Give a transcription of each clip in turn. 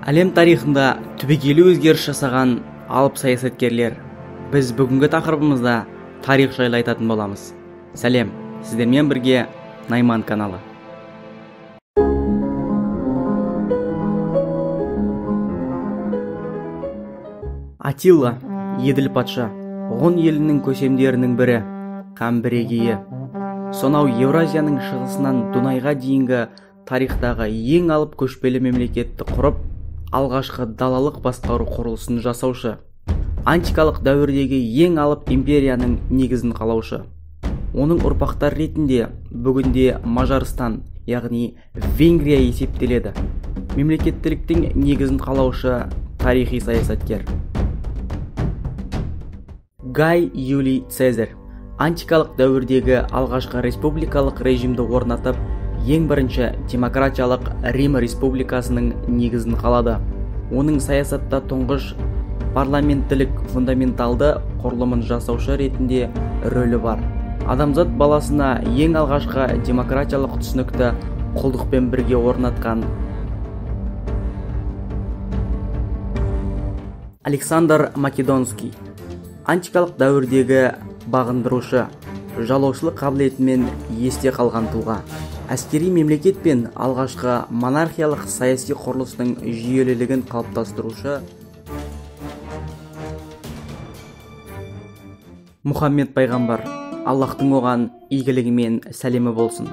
Әлем тарихында түбегейлі өзгеріс жасаған алып саясаткерлер. Біз бүгінгі тақырыбымызда тарих жайлы айтатын боламыз. Сәлем, сіздермен бірге Найман каналы. Атилла, еділ патша, ғұн елінің көсемдерінің бірі, һәм бірегейі. Сонау Еуразияның шығысынан Дунайға дейінгі тарихтағы ең алып көшпелі мемлекетті құрып, алғашқы далалық басқару құрылысын жасаушы. Антикалық дәуірдегі ең алып империяның негізін қалаушы. Оның ұрпақтар ретінде бүгінде Мажарстан, яғни Венгрия есептеледі. Мемлекеттіліктің негізін қалаушы тарихи саясаткер. Гай Юлий Цезарь антикалық дәуірдегі алғашқы республикалық режимді орнатып, ең бірінші демократиялық Рим республикасының негізін қалады. Оның саясатта тұңғыш парламенттілік фундаменталды құрылымын жасаушы ретінде рөлі бар. Адамзат баласына ең алғашқы демократиялық түсінікті құлдықпен бірге орнатқан. Александр Македонский антикалық дәуірдегі бағындырушы, жалаушылық қабілетімен есте қалған тұлға. Әскери мемлекет пен алғашқы монархиялық саяси құрылыстың жүйелілігін қалыптастырушы. Мұхаммед пайғамбар, Аллахтың оған игілігі мен сәлемі болсын.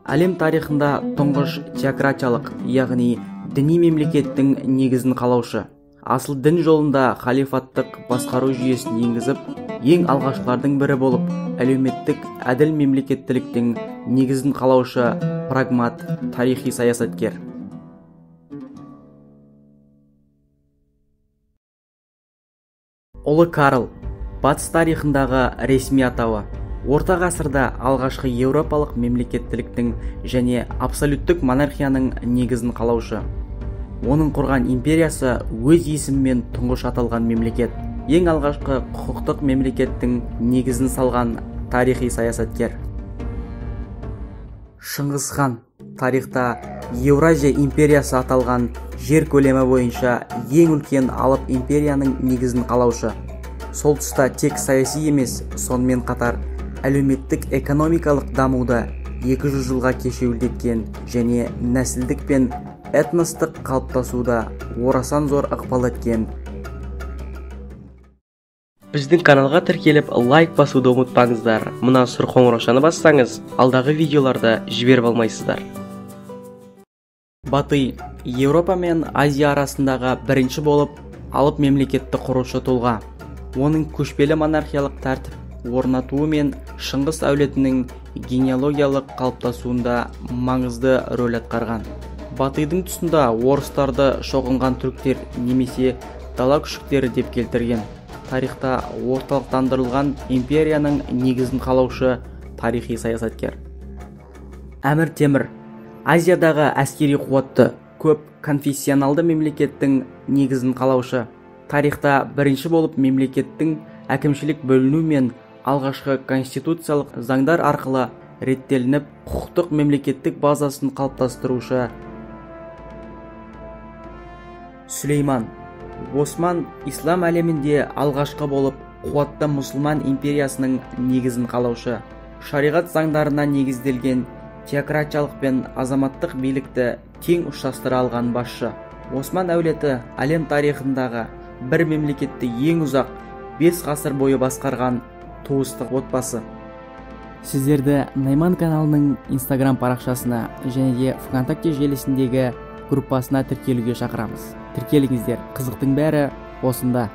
Әлем тарихында тұңғыш теократиялық, яғни діни мемлекеттің негізін қалаушы. Асыл дін жолында халифаттық басқару жүйесін енгізіп, ең алғашқылардың бірі болып, әлеуметтік әділ мемлекеттіліктің негізін қалаушы прагмат, тарихи саясаткер. Ұлы Карл, батыс тарихындағы ресми атауы. Орта ғасырда алғашқы еуропалық мемлекеттіліктің және абсолюттік монархияның негізін қалаушы. Оның құрған империясы өз есімімен тұңғыш аталған мемлекет. Ең алғашқы құқықтық мемлекеттің негізін салған тарихи саясаткер. Шыңғыс хан, тарихта Еуразия империясы аталған жер көлемі бойынша ең үлкен алып империяның негізін қалаушы. Сол тұста тек саяси емес, сонымен қатар әлеуметтік экономикалық дамуды 200 жылға кешеуілдеткен және нәсілдік пен этностық қалыптасуда орасан зор ықпал еткен. Біздің каналға тіркеліп лайк басуды ұмытпаңыздар. Мына сұр қоңыраушаны бассаңыз, алдағы видеоларды жіберіп алмайсыздар. Батый, Еуропа мен Азия арасындағы бірінші болып алып мемлекетті құрушы тұлға. Оның көшпелі монархиялық тәртіп орнатуы мен Шыңғыс әулетінің генеалогиялық қалыптасуында маңызды рөл атқарған. Батыйдың тұсында орыстарды шоқынған түріктер немесе дала күшіктері деп келтірген. Тарихта орталықтандырылған империяның негізін қалаушы тарихи саясаткер. Әмір Темір, Азиядағы әскери қуатты, көп конфессионалды мемлекеттің негізін қалаушы. Тарихта бірінші болып мемлекеттің әкімшілік бөліну мен алғашқы конституциялық заңдар арқылы реттелініп, құқықтық мемлекеттік базасын қалыптастырушы. Сүлейман, Осман ислам әлемінде алғашқы болып қуатты мұсылман империясының негізін қалаушы. Шариғат заңдарына негізделген теократиялық пен азаматтық билікті тең ұштастыра алған басшы. Осман әулеті әлем тарихындағы бір мемлекетті ең ұзақ 5 ғасыр бойы басқарған туыстық отбасы. Сіздерді Найман каналының Instagram парақшасына және де ВКонтакте желісіндегі группасына тіркелуге шақырамыз. Тіркеліңіздер, қызықтың бәрі осында.